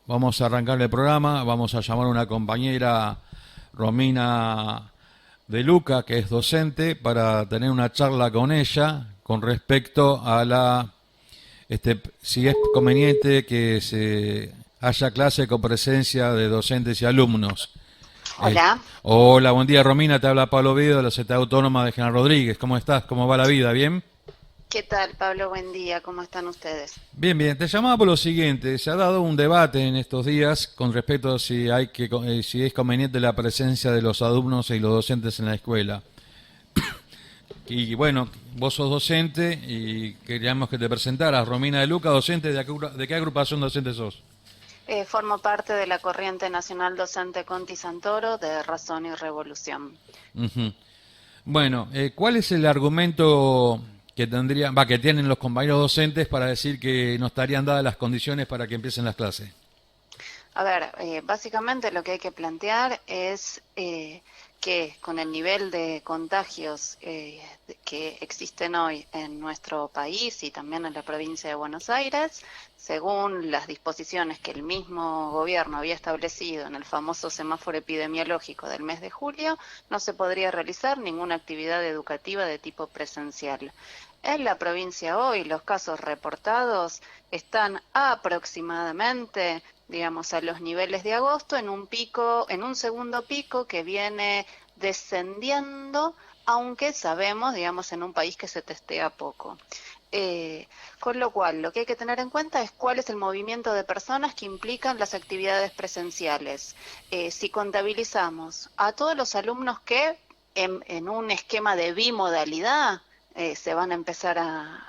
vamos a arrancar el programa, vamos a llamar a una compañera, Romina de Luca, que es docente, para tener una charla con ella con respecto a si es conveniente que se haya clase con presencia de docentes y alumnos. Eh, Hola, Hola, buen día Romina, te habla Pablo Vido de la Sociedad Autónoma de General Rodríguez. ¿Cómo estás? ¿Cómo va la vida? ¿Bien? ¿qué tal, Pablo? Buen día, ¿cómo están ustedes? Bien, bien. Te llamaba por lo siguiente. Se ha dado un debate en estos días con respecto a si es conveniente la presencia de los alumnos y los docentes en la escuela. Y bueno, vos sos docente y queríamos que te presentaras. Romina de Luca, docente, ¿de qué agrupación docente sos? Formo parte de la Corriente Nacional Docente Conti Santoro de Razón y Revolución. Ujú. Bueno, ¿cuál es el argumento que tienen los compañeros docentes para decir que no estarían dadas las condiciones para que empiecen las clases? A ver, básicamente lo que hay que plantear es que con el nivel de contagios que existen hoy en nuestro país y también en la provincia de Buenos Aires, según las disposiciones que el mismo gobierno había establecido en el famoso semáforo epidemiológico del mes de julio, no se podría realizar ninguna actividad educativa de tipo presencial. En la provincia hoy los casos reportados están aproximadamente, digamos, a los niveles de agosto, en un pico, en un segundo pico que viene descendiendo, aunque sabemos, digamos, en un país que se testea poco. Eh, con lo cual, lo que hay que tener en cuenta es cuál es el movimiento de personas que implican las actividades presenciales. Si contabilizamos a todos los alumnos que en un esquema de bimodalidad se van a empezar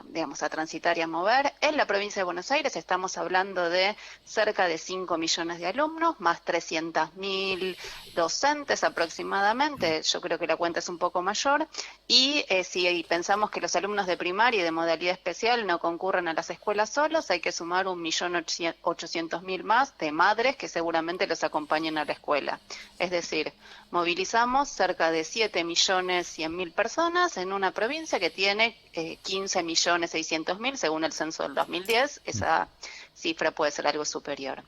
digamos, a transitar y a mover. En la provincia de Buenos Aires estamos hablando de cerca de 5 millones de alumnos, más 300.000 docentes aproximadamente, yo creo que la cuenta es un poco mayor, y si pensamos que los alumnos de primaria y de modalidad especial no concurren a las escuelas solos, hay que sumar 1.800.000 más de madres que seguramente los acompañen a la escuela. Es decir, movilizamos cerca de 7.100.000 personas en una provincia que tiene 15.600.000 según el censo del 2010. Esa cifra puede ser algo superior.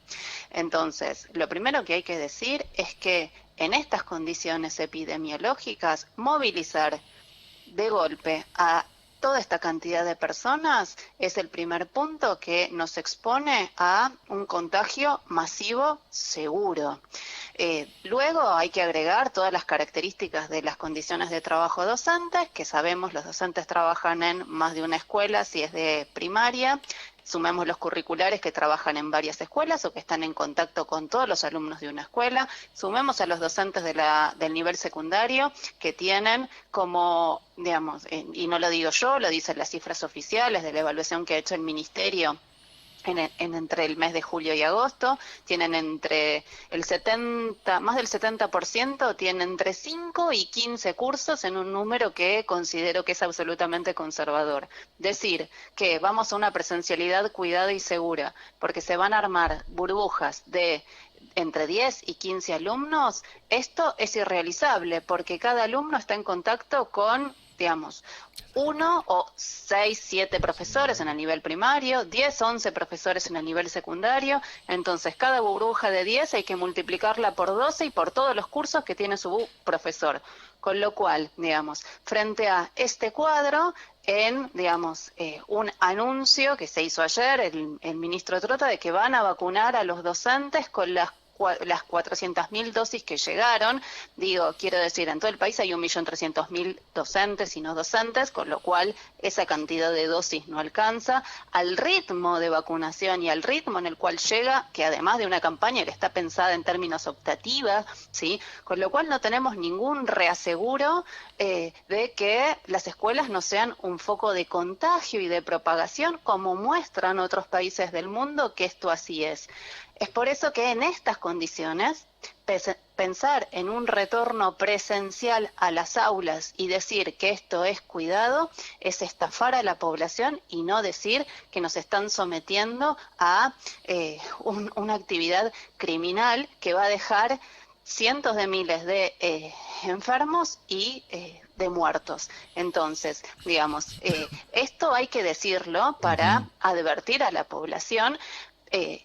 Entonces, lo primero que hay que decir es que en estas condiciones epidemiológicas, movilizar de golpe a toda esta cantidad de personas es el primer punto que nos expone a un contagio masivo seguro. Luego hay que agregar todas las características de las condiciones de trabajo docentes, que sabemos los docentes trabajan en más de una escuela si es de primaria. Sumemos los curriculares que trabajan en varias escuelas o que están en contacto con todos los alumnos de una escuela. Sumemos a los docentes del nivel secundario que tienen como, digamos, y no lo digo yo, lo dicen las cifras oficiales de la evaluación que ha hecho el Ministerio entre el mes de julio y agosto, tienen entre el 70, más del 70% tienen entre 5 y 15 cursos en un número que considero que es absolutamente conservador. Decir que vamos a una presencialidad cuidada y segura, porque se van a armar burbujas de entre 10 y 15 alumnos, esto es irrealizable, porque cada alumno está en contacto con, digamos, uno o 6, 7 profesores en el nivel primario, 10, 11 profesores en el nivel secundario. Entonces cada burbuja de 10 hay que multiplicarla por 12 y por todos los cursos que tiene su profesor. Con lo cual, digamos, frente a este cuadro, digamos, un anuncio que se hizo ayer, el ministro Trota, de que van a vacunar a los docentes con las 400.000 dosis que llegaron. Digo, quiero decir, en todo el país hay 1.300.000 docentes y no docentes, con lo cual esa cantidad de dosis no alcanza al ritmo de vacunación y al ritmo en el cual llega, que además de una campaña que está pensada en términos optativas, ¿sí? Con lo cual no tenemos ningún reaseguro de que las escuelas no sean un foco de contagio y de propagación, como muestran otros países del mundo que esto así es. Es por eso que en estas condiciones pensar en un retorno presencial a las aulas y decir que esto es cuidado es estafar a la población y no decir que nos están sometiendo a una actividad criminal que va a dejar cientos de miles de enfermos y de muertos. Entonces, digamos, esto hay que decirlo Ujú. para advertir a la población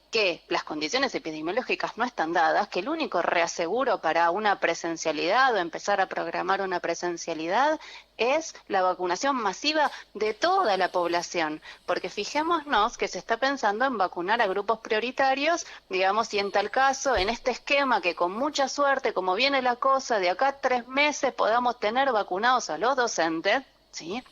que las condiciones epidemiológicas no están dadas, que el único reaseguro para una presencialidad o empezar a programar una presencialidad es la vacunación masiva de toda la población, porque fijémonos que se está pensando en vacunar a grupos prioritarios, digamos, y en tal caso, en este esquema que con mucha suerte, como viene la cosa, de acá a 3 meses podamos tener vacunados a los docentes, ¿sí?,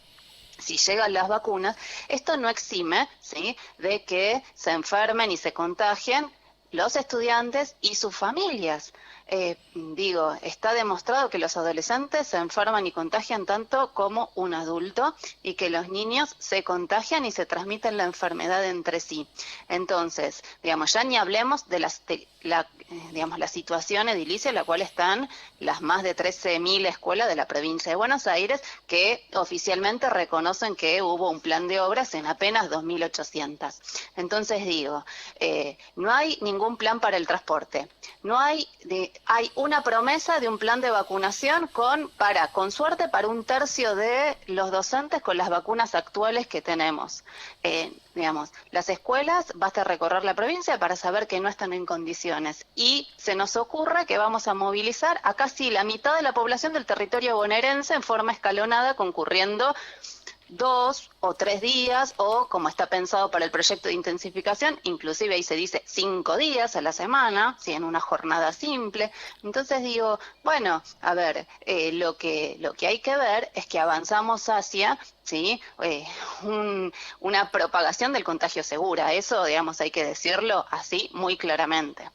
si llegan las vacunas, esto no exime, ¿sí?, de que se enfermen y se contagien los estudiantes y sus familias. Está demostrado que los adolescentes se enferman y contagian tanto como un adulto y que los niños se contagian y se transmiten la enfermedad entre sí. Entonces, digamos, ya ni hablemos de la situación edilicia en la cual están las más de 13.000 escuelas de la provincia de Buenos Aires que oficialmente reconocen que hubo un plan de obras en apenas 2.800. Entonces no hay ningún plan para el transporte, hay una promesa de un plan de vacunación con suerte para 1/3 de los docentes con las vacunas actuales que tenemos. Las escuelas, basta recorrer la provincia para saber que no están en condiciones y se nos ocurre que vamos a movilizar a casi la mitad de la población del territorio bonaerense en forma escalonada, concurriendo 2 o 3 días, o como está pensado para el proyecto de intensificación, inclusive ahí se dice 5 días a la semana, ¿sí?, en una jornada simple. Entonces lo que hay que ver es que avanzamos hacia, ¿sí?, una propagación del contagio segura. Eso, hay que decirlo así muy claramente.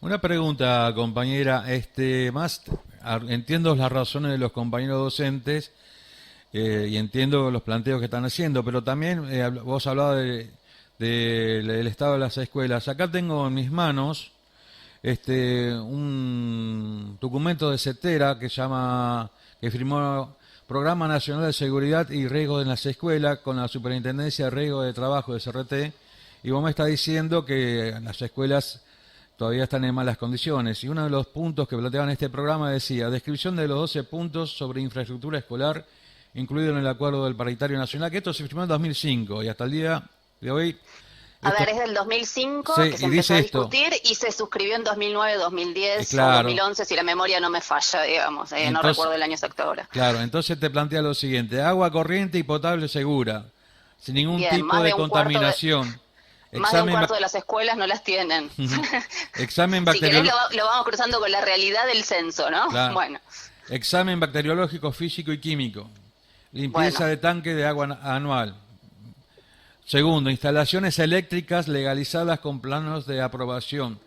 Una pregunta, compañera, entiendo las razones de los compañeros docentes, y entiendo los planteos que están haciendo, pero también vos hablabas del estado de las escuelas. Acá tengo en mis manos un documento de CETERA que firmó Programa Nacional de Seguridad y Riesgos en las Escuelas con la Superintendencia de Riesgo de Trabajo de CRT, y vos me estás diciendo que las escuelas todavía están en malas condiciones. Y uno de los puntos que planteaban este programa decía: descripción de los 12 puntos sobre infraestructura escolar incluido en el Acuerdo del Paritario Nacional, que esto se firmó en 2005 y hasta el día de hoy... es del 2005 sí, que se empezó a discutir y se suscribió en 2009, 2010 o 2011, si la memoria no me falla, entonces, no recuerdo el año exacto ahora. Claro, entonces te plantea lo siguiente: agua corriente y potable segura, sin ningún tipo de contaminación. Más de un cuarto de las escuelas no las tienen. Examen bacteriológico. Si querés lo vamos cruzando con la realidad del censo, ¿no? Claro. Bueno. Examen bacteriológico, físico y químico. Limpieza de tanque de agua anual. Segundo, instalaciones eléctricas legalizadas con planos de aprobación.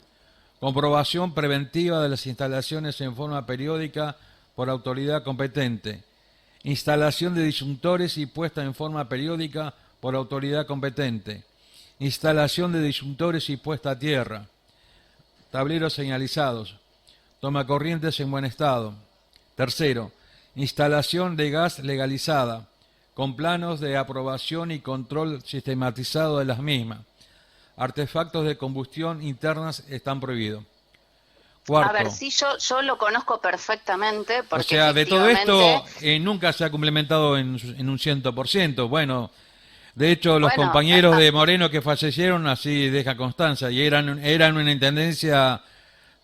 Comprobación preventiva de las instalaciones en forma periódica por autoridad competente. Instalación de disyuntores y puesta en forma periódica por autoridad competente. Instalación de disyuntores y puesta a tierra. Tableros señalizados. Tomacorrientes en buen estado. Tercero, instalación de gas legalizada, con planos de aprobación y control sistematizado de las mismas. Artefactos de combustión internas están prohibidos. Cuarto, a ver, sí, yo lo conozco perfectamente. Porque o sea, de todo esto nunca se ha complementado en un 100%. Bueno, de hecho, los compañeros de Moreno que fallecieron, así deja constancia, y eran una intendencia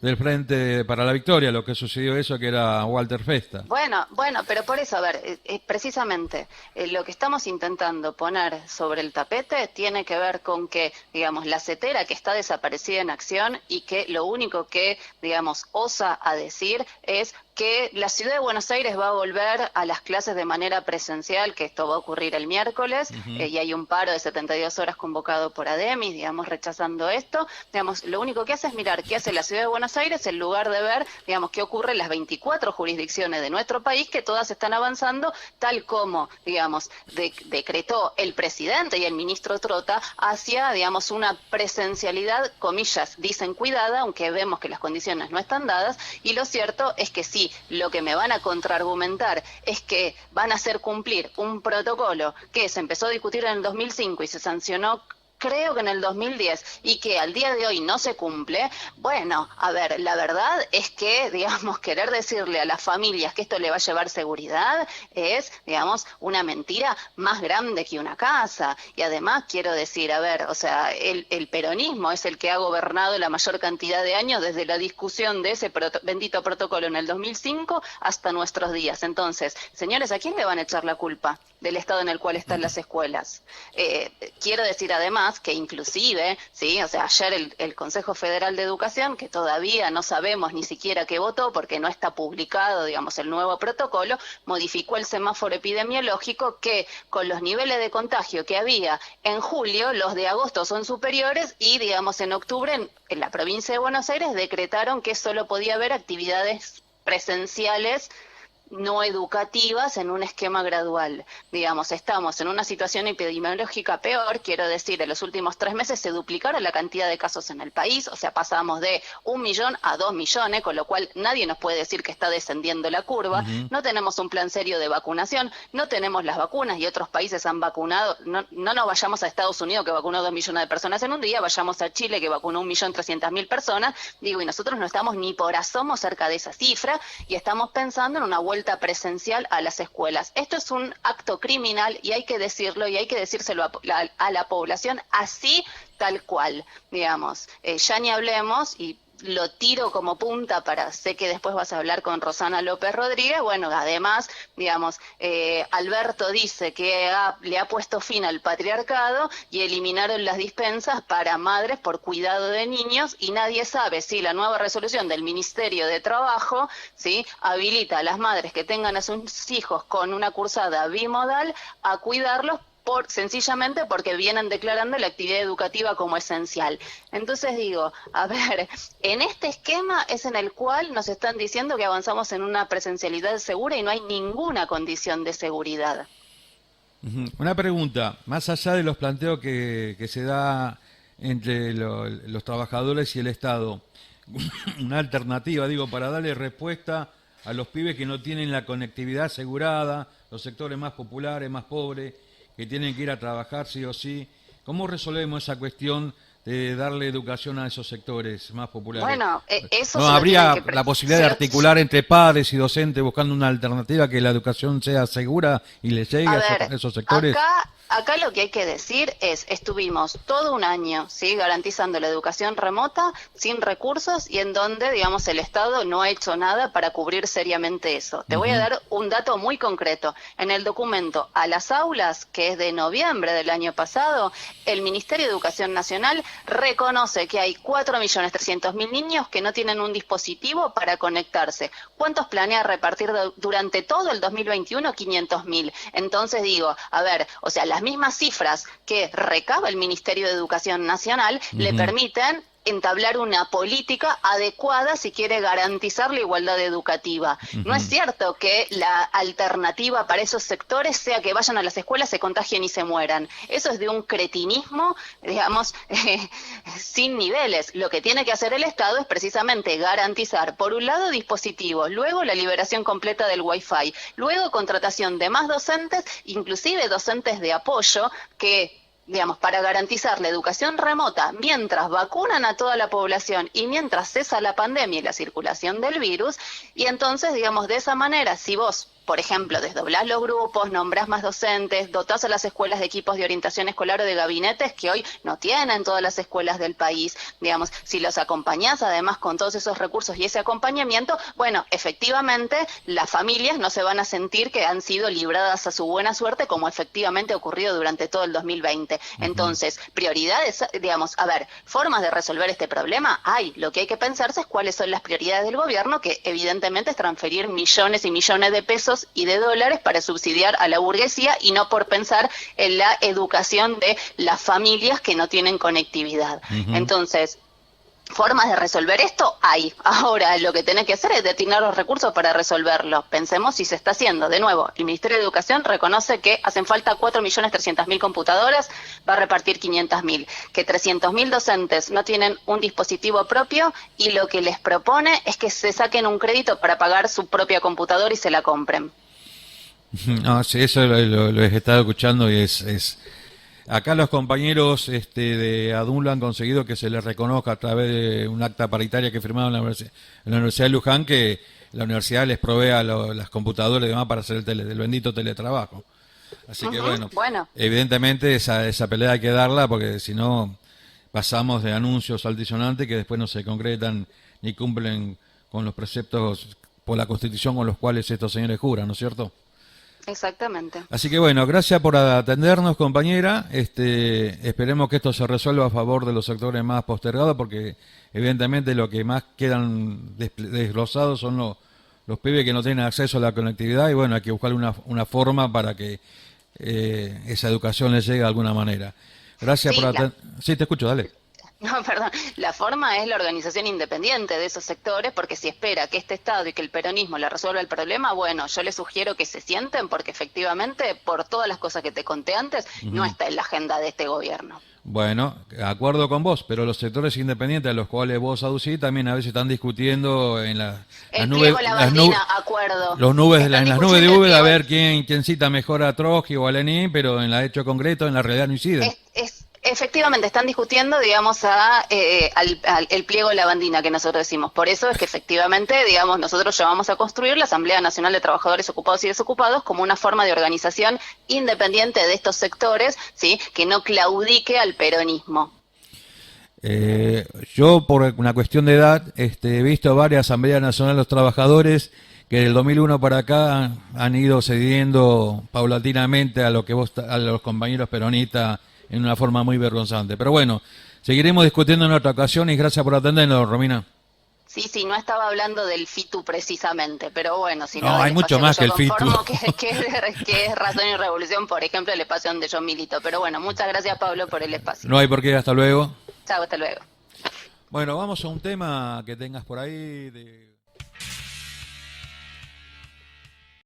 del Frente para la Victoria, lo que sucedió eso, que era Walter Festa. Bueno, pero por eso, a ver, precisamente lo que estamos intentando poner sobre el tapete tiene que ver con que, la CETERA, que está desaparecida en acción y que lo único que, osa a decir es que la ciudad de Buenos Aires va a volver a las clases de manera presencial, que esto va a ocurrir el miércoles, y hay un paro de 72 horas convocado por ADEMIS, rechazando esto. Lo único que hace es mirar qué hace la ciudad de Buenos Aires en lugar de ver, qué ocurre en las 24 jurisdicciones de nuestro país, que todas están avanzando, tal como, decretó el presidente y el ministro Trota, hacia, una presencialidad, comillas, dicen cuidada, aunque vemos que las condiciones no están dadas, y lo cierto es que sí, lo que me van a contraargumentar es que van a hacer cumplir un protocolo que se empezó a discutir en el 2005 y se sancionó creo que en el 2010, y que al día de hoy no se cumple, bueno, a ver, la verdad es que, digamos, querer decirle a las familias que esto le va a llevar seguridad es, digamos, una mentira más grande que una casa. Y además quiero decir, a ver, o sea, el peronismo es el que ha gobernado la mayor cantidad de años desde la discusión de ese bendito protocolo en el 2005 hasta nuestros días. Entonces, señores, ¿a quién le van a echar la culpa del estado en el cual están las escuelas? Quiero decir además que inclusive, sí, o sea, ayer el Consejo Federal de Educación, que todavía no sabemos ni siquiera qué votó porque no está publicado, digamos, el nuevo protocolo, modificó el semáforo epidemiológico que con los niveles de contagio que había en julio, los de agosto son superiores y, digamos, en octubre en la provincia de Buenos Aires decretaron que solo podía haber actividades presenciales no educativas en un esquema gradual. Digamos, estamos en una situación epidemiológica peor, quiero decir, en los últimos 3 meses se duplicaron la cantidad de casos en el país, o sea, pasamos de 1 millón a 2 millones, con lo cual nadie nos puede decir que está descendiendo la curva, no tenemos un plan serio de vacunación, no tenemos las vacunas y otros países han vacunado, no nos vayamos a Estados Unidos que vacunó 2 millones de personas en un día, vayamos a Chile que vacunó 1.300.000 personas, digo, y nosotros no estamos ni por asomo cerca de esa cifra y estamos pensando en una vuelta presencial a las escuelas. Esto es un acto criminal y hay que decirlo y hay que decírselo a la población así tal cual, digamos. Ya ni hablemos y lo tiro como punta para, sé que después vas a hablar con Rosana López Rodríguez, bueno, además, digamos, Alberto dice que le ha puesto fin al patriarcado y eliminaron las dispensas para madres por cuidado de niños y nadie sabe si la nueva resolución del Ministerio de Trabajo, ¿sí?, habilita a las madres que tengan a sus hijos con una cursada bimodal a cuidarlos sencillamente porque vienen declarando la actividad educativa como esencial. Entonces digo, a ver, en este esquema es en el cual nos están diciendo que avanzamos en una presencialidad segura y no hay ninguna condición de seguridad. Una pregunta, más allá de los planteos que se da entre los trabajadores y el Estado, una alternativa, digo, para darle respuesta a los pibes que no tienen la conectividad asegurada, los sectores más populares, más pobres, que tienen que ir a trabajar sí o sí. ¿Cómo resolvemos esa cuestión de darle educación a esos sectores más populares? Bueno, eso ¿No habría la posibilidad de articular entre padres y docentes buscando una alternativa que la educación sea segura y le llegue a esos sectores? Acá lo que hay que decir es, estuvimos todo un año, ¿sí?, garantizando la educación remota, sin recursos, y en donde, digamos, el Estado no ha hecho nada para cubrir seriamente eso. Te voy a dar un dato muy concreto. En el documento A las Aulas, que es de noviembre del año pasado, el Ministerio de Educación Nacional reconoce que hay 4.300.000 niños que no tienen un dispositivo para conectarse. ¿Cuántos planea repartir durante todo el 2021? 500.000. Entonces digo, a ver, o sea, las mismas cifras que recaba el Ministerio de Educación Nacional le permiten entablar una política adecuada si quiere garantizar la igualdad educativa. No es cierto que la alternativa para esos sectores sea que vayan a las escuelas, se contagien y se mueran. Eso es de un cretinismo, digamos, sin niveles. Lo que tiene que hacer el Estado es precisamente garantizar, por un lado, dispositivos, luego la liberación completa del Wi-Fi, luego contratación de más docentes, inclusive docentes de apoyo que, digamos, para garantizar la educación remota mientras vacunan a toda la población y mientras cesa la pandemia y la circulación del virus, y entonces, digamos, de esa manera, si vos, por ejemplo, desdoblás los grupos, nombrás más docentes, dotás a las escuelas de equipos de orientación escolar o de gabinetes que hoy no tienen todas las escuelas del país, digamos, si los acompañás además con todos esos recursos y ese acompañamiento, bueno, efectivamente las familias no se van a sentir que han sido libradas a su buena suerte como efectivamente ha ocurrido durante todo el 2020. Entonces, prioridades, digamos, a ver, formas de resolver este problema hay. Lo que hay que pensarse es cuáles son las prioridades del gobierno, que evidentemente es transferir millones y millones de pesos y de dólares para subsidiar a la burguesía y no por pensar en la educación de las familias que no tienen conectividad. Entonces, formas de resolver esto hay. Ahora lo que tenés que hacer es destinar los recursos para resolverlo. Pensemos si se está haciendo. De nuevo, el Ministerio de Educación reconoce que hacen falta 4.300.000 computadoras, va a repartir 500.000, que 300.000 docentes no tienen un dispositivo propio y lo que les propone es que se saquen un crédito para pagar su propia computadora y se la compren. No, sí, eso lo he estado escuchando y es Acá los compañeros de ADUNLA han conseguido que se les reconozca a través de un acta paritaria que firmaron en la Universidad de Luján, que la universidad les provea las computadoras y demás para hacer el bendito teletrabajo. Así que bueno, evidentemente esa pelea hay que darla, porque si no pasamos de anuncios altisonantes que después no se concretan ni cumplen con los preceptos por la Constitución con los cuales estos señores juran, ¿no es cierto? Exactamente. Así que bueno, gracias por atendernos, compañera. Esperemos que esto se resuelva a favor de los sectores más postergados, porque evidentemente lo que más quedan desglosados son los pibes que no tienen acceso a la conectividad, y bueno, hay que buscar una forma para que esa educación les llegue de alguna manera. Gracias por atender. Sí, te escucho, dale. No, perdón. La forma es la organización independiente de esos sectores, porque si espera que este Estado y que el peronismo le resuelva el problema, bueno, yo les sugiero que se sienten, porque efectivamente, por todas las cosas que te conté antes, no está en la agenda de este gobierno. Bueno, de acuerdo con vos, pero los sectores independientes a los cuales vos aducís también a veces están discutiendo en las nubes, acuerdo. En las nubes de Uber, a ver quién cita mejor a Trotsky o a Lenin, pero en la hecho concreto, en la realidad no inciden. Efectivamente, están discutiendo, digamos, el pliego Lavandina que nosotros decimos. Por eso es que efectivamente, digamos, nosotros llamamos a construir la Asamblea Nacional de Trabajadores Ocupados y Desocupados como una forma de organización independiente de estos sectores, ¿sí? Que no claudique al peronismo. Yo, por una cuestión de edad, he visto varias Asambleas Nacionales de los Trabajadores que del 2001 para acá han ido cediendo paulatinamente a los compañeros peronistas en una forma muy vergonzante. Pero bueno, seguiremos discutiendo en otra ocasión, y gracias por atendernos, Romina. Sí, no estaba hablando del FITU precisamente, pero bueno, si no hay mucho más que el FITU. Que es Razón y Revolución, por ejemplo, el espacio donde yo milito. Pero bueno, muchas gracias, Pablo, por el espacio. No hay por qué, hasta luego. Chao, hasta luego. Bueno, vamos a un tema que tengas por ahí de...